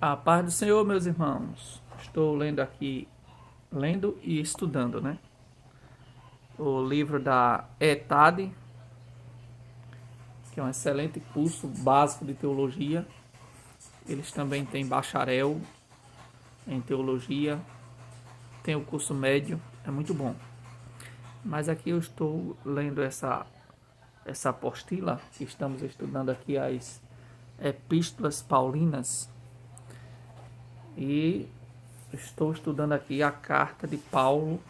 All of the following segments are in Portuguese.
A paz do Senhor, meus irmãos. Estou lendo e estudando, né? O livro da ETAD, que é um excelente curso básico de teologia. Eles também têm bacharel em teologia, tem o curso médio, é muito bom. Mas aqui eu estou lendo essa apostila, que estamos estudando aqui as Epístolas Paulinas. E estou estudando aqui a carta de Paulo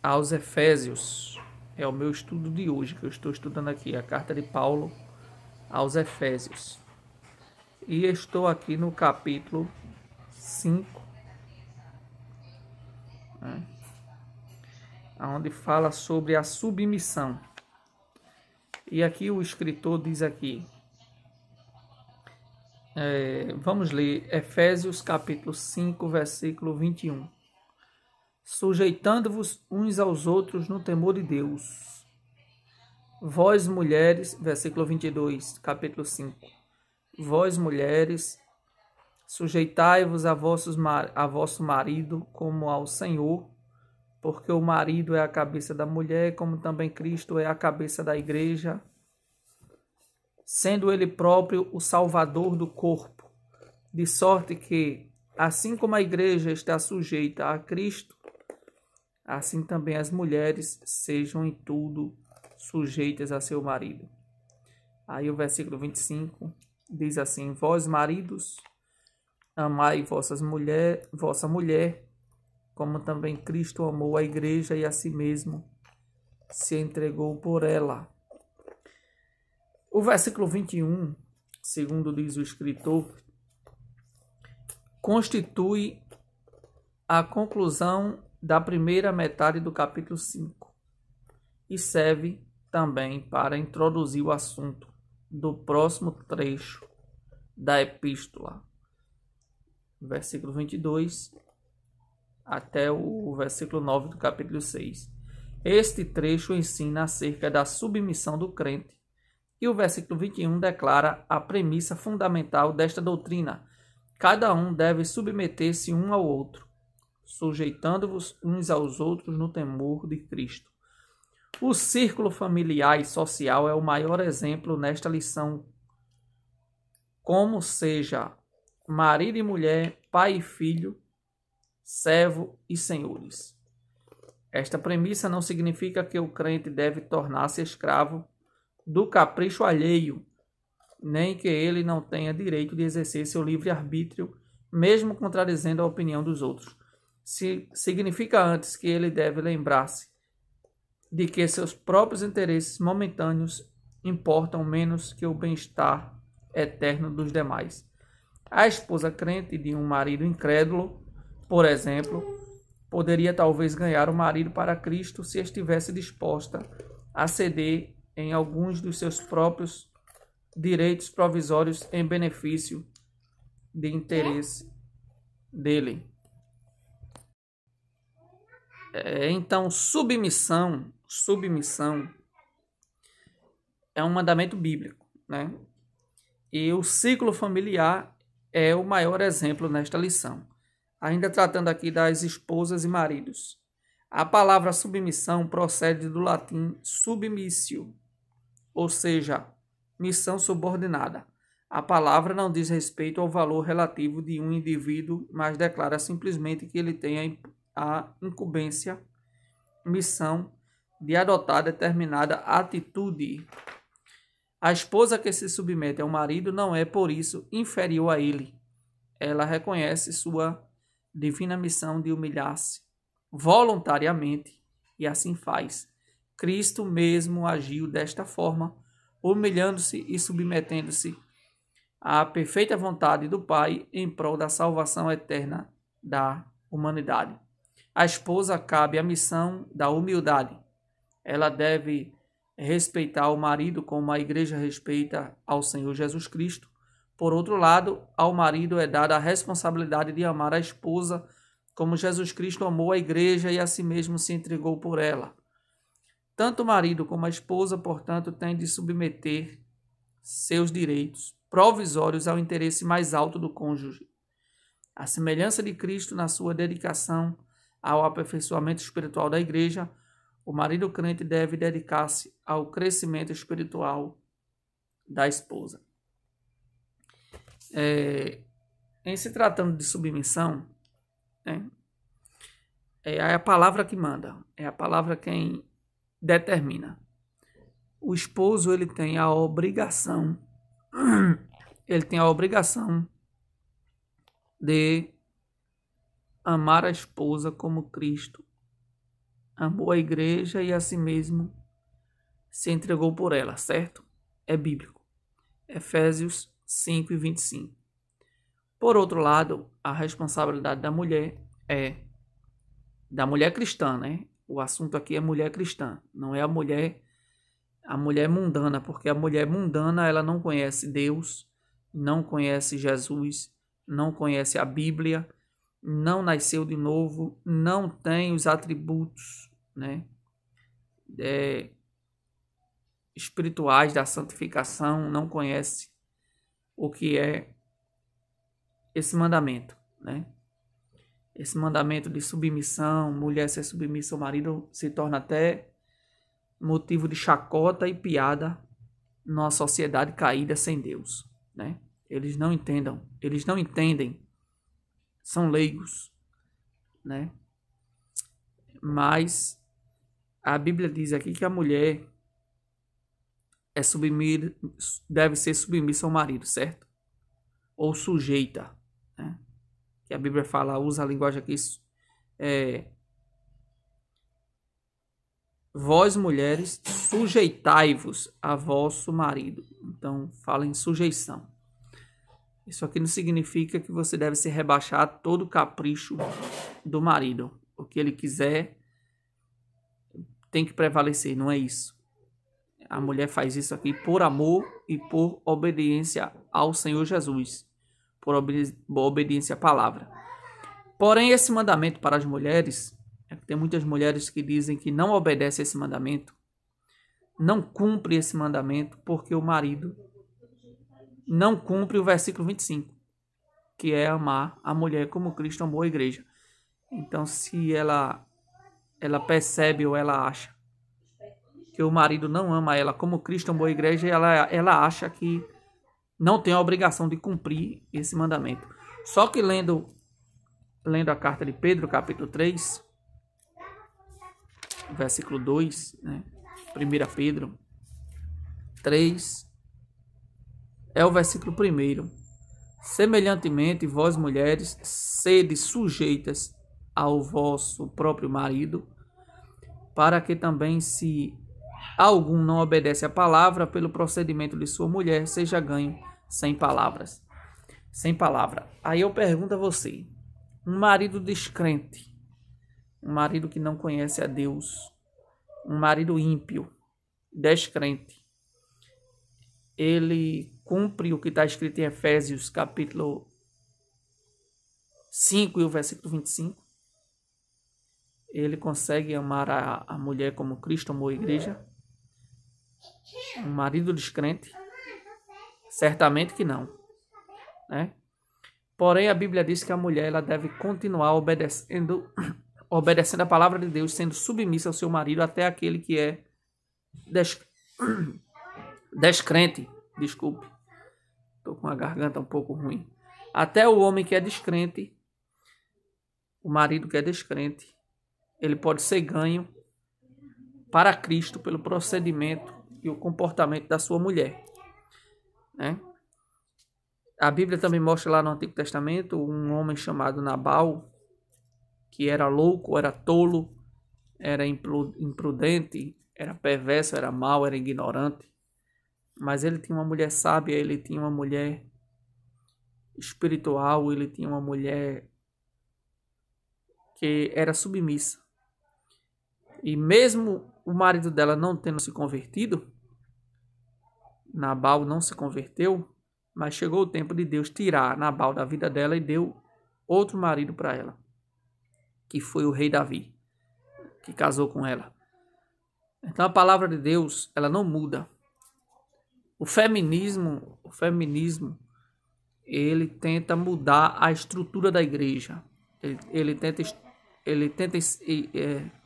aos Efésios. É o meu estudo de hoje, que eu estou estudando aqui, a carta de Paulo aos Efésios. E estou aqui no capítulo 5, né, onde fala sobre a submissão. E aqui o escritor diz aqui, vamos ler Efésios capítulo 5, versículo 21. Sujeitando-vos uns aos outros no temor de Deus. Vós mulheres, versículo 22, capítulo 5. Vós mulheres, sujeitai-vos a vosso marido como ao Senhor, porque o marido é a cabeça da mulher, como também Cristo é a cabeça da igreja, sendo ele próprio o salvador do corpo, de sorte que, assim como a igreja está sujeita a Cristo, assim também as mulheres sejam em tudo sujeitas a seu marido. Aí o versículo 25 diz assim: Vós maridos, amai vossa mulher, como também Cristo amou a igreja e a si mesmo se entregou por ela. O versículo 21, segundo diz o escritor, constitui a conclusão da primeira metade do capítulo 5 e serve também para introduzir o assunto do próximo trecho da epístola, versículo 22 até o versículo 9 do capítulo 6. Este trecho ensina acerca da submissão do crente e o versículo 21 declara a premissa fundamental desta doutrina: cada um deve submeter-se um ao outro, sujeitando-vos uns aos outros no temor de Cristo. O círculo familiar e social é o maior exemplo nesta lição, como seja marido e mulher, pai e filho, servo e senhores. Esta premissa não significa que o crente deve tornar-se escravo do capricho alheio, nem que ele não tenha direito de exercer seu livre-arbítrio, mesmo contradizendo a opinião dos outros. Significa antes que ele deve lembrar-se de que seus próprios interesses momentâneos importam menos que o bem-estar eterno dos demais. A esposa crente de um marido incrédulo, por exemplo, poderia talvez ganhar o marido para Cristo se estivesse disposta a ceder em alguns dos seus próprios direitos provisórios em benefício de interesse dele. Então, submissão é um mandamento bíblico, né? E o ciclo familiar é o maior exemplo nesta lição. Ainda tratando aqui das esposas e maridos. A palavra submissão procede do latim submissio, ou seja, missão subordinada. A palavra não diz respeito ao valor relativo de um indivíduo, mas declara simplesmente que ele tem a incumbência, missão de adotar determinada atitude. A esposa que se submete ao marido não é, por isso, inferior a ele. Ela reconhece sua divina missão de humilhar-se voluntariamente e assim faz. Cristo mesmo agiu desta forma, humilhando-se e submetendo-se à perfeita vontade do Pai em prol da salvação eterna da humanidade. A esposa cabe a missão da humildade. Ela deve respeitar o marido como a igreja respeita ao Senhor Jesus Cristo. Por outro lado, ao marido é dada a responsabilidade de amar a esposa como Jesus Cristo amou a igreja e a si mesmo se entregou por ela. Tanto o marido como a esposa, portanto, têm de submeter seus direitos provisórios ao interesse mais alto do cônjuge. A semelhança de Cristo na sua dedicação ao aperfeiçoamento espiritual da igreja, o marido crente deve dedicar-se ao crescimento espiritual da esposa. Em se tratando de submissão, né, é a palavra que manda, é a palavra quem determina. O esposo ele tem a obrigação de amar a esposa como Cristo amou a igreja e a si mesmo se entregou por ela, certo? É bíblico. Efésios 5:25. Por outro lado, a responsabilidade da mulher é da mulher cristã, né? O assunto aqui é mulher cristã, não é a mulher mundana, porque a mulher mundana ela não conhece Deus, não conhece Jesus, não conhece a Bíblia, não nasceu de novo, não tem os atributos, né, espirituais da santificação, não conhece o que é esse mandamento, né? Esse mandamento de submissão, mulher ser submissa ao marido, se torna até motivo de chacota e piada numa sociedade caída sem Deus, né? Eles não entendem, são leigos, né? Mas a Bíblia diz aqui que a mulher deve ser submissa ao marido, certo? Ou sujeita, né? Que a Bíblia usa a linguagem aqui, vós mulheres, sujeitai-vos a vosso marido. Então, fala em sujeição. Isso aqui não significa que você deve se rebaixar a todo capricho do marido. O que ele quiser tem que prevalecer, não é isso. A mulher faz isso aqui por amor e por obediência ao Senhor Jesus, por obediência à palavra. Porém, esse mandamento para as mulheres, tem muitas mulheres que dizem que não obedecem esse mandamento, não cumpre esse mandamento porque o marido não cumpre o versículo 25, que é amar a mulher como Cristo amou a igreja. Então, se ela percebe ou ela acha que o marido não ama ela como Cristo amou a igreja, ela acha que não tem a obrigação de cumprir esse mandamento. Só que lendo a carta de Pedro, capítulo 3, versículo 2, né? 1 Pedro 3, é o versículo 1. Semelhantemente, vós mulheres, sede sujeitas ao vosso próprio marido, para que também, se algum não obedece à palavra, pelo procedimento de sua mulher, seja ganho sem palavras. Sem palavra. Aí eu pergunto a você, um marido descrente, um marido que não conhece a Deus, um marido ímpio, descrente, ele cumpre o que está escrito em Efésios capítulo 5 e o versículo 25? Ele consegue amar a mulher como Cristo amou a igreja? Um marido descrente? Certamente que não, né? Porém, a Bíblia diz que a mulher ela deve continuar obedecendo a palavra de Deus, sendo submissa ao seu marido, até aquele que é descrente. Desculpe, estou com a garganta um pouco ruim. Até o homem que é descrente, o marido que é descrente, ele pode ser ganho para Cristo pelo procedimento e o comportamento da sua mulher, né? A Bíblia também mostra lá no Antigo Testamento um homem chamado Nabal, que era louco, era tolo, era imprudente, era perverso, era mau, era ignorante. Mas ele tinha uma mulher sábia, ele tinha uma mulher espiritual, ele tinha uma mulher que era submissa. E mesmo o marido dela não tendo se convertido, Nabal não se converteu, mas chegou o tempo de Deus tirar Nabal da vida dela e deu outro marido para ela, que foi o rei Davi, que casou com ela. Então a palavra de Deus, ela não muda. O feminismo, ele tenta mudar a estrutura da igreja. Ele tenta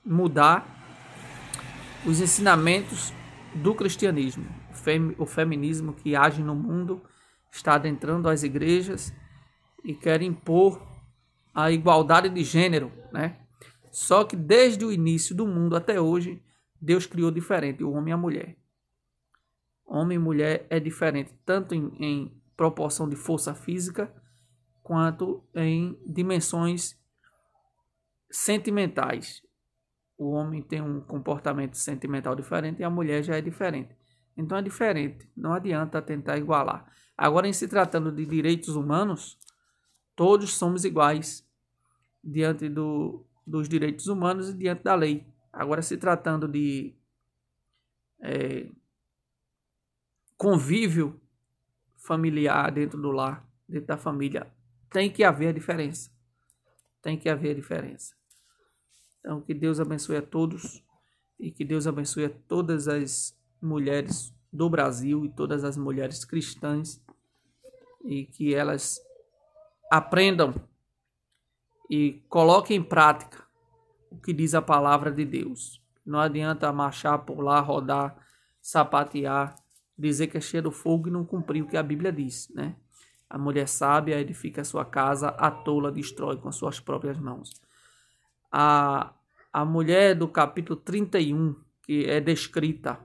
mudar os ensinamentos do cristianismo. O feminismo que age no mundo está adentrando as igrejas e quer impor a igualdade de gênero, né? Só que desde o início do mundo até hoje, Deus criou diferente o homem e a mulher. Homem e mulher é diferente, tanto em proporção de força física, quanto em dimensões sentimentais. O homem tem um comportamento sentimental diferente e a mulher já é diferente. Então é diferente, não adianta tentar igualar. Agora, em se tratando de direitos humanos, todos somos iguais diante dos direitos humanos e diante da lei. Agora, se tratando de convívio familiar dentro do lar, dentro da família, tem que haver a diferença. Tem que haver a diferença. Então, que Deus abençoe a todos e que Deus abençoe a todas as mulheres do Brasil e todas as mulheres cristãs e que elas aprendam e coloquem em prática o que diz a palavra de Deus. Não adianta marchar, pular, rodar, sapatear, dizer que é cheio do fogo e não cumprir o que a Bíblia diz, né? A mulher sábia edifica a sua casa, a tola destrói com as suas próprias mãos. A mulher do capítulo 31, que é descrita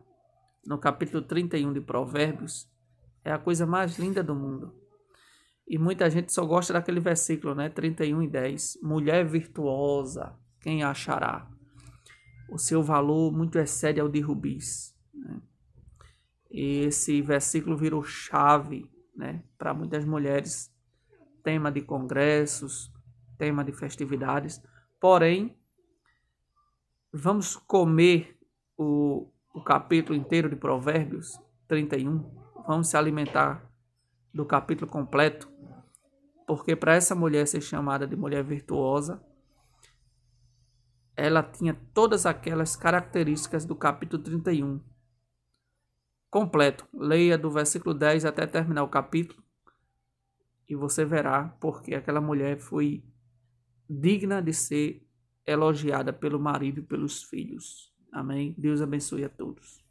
no capítulo 31 de Provérbios, é a coisa mais linda do mundo. E muita gente só gosta daquele versículo, né? 31:10. Mulher virtuosa, quem a achará? O seu valor muito excede ao de rubis, né? E esse versículo virou chave, né, para muitas mulheres, tema de congressos, tema de festividades. Porém, vamos comer o capítulo inteiro de Provérbios 31, vamos se alimentar do capítulo completo, porque para essa mulher ser chamada de mulher virtuosa, ela tinha todas aquelas características do capítulo 31 completo. Leia do versículo 10 até terminar o capítulo e você verá porque aquela mulher foi digna de ser elogiada pelo marido e pelos filhos. Amém? Deus abençoe a todos.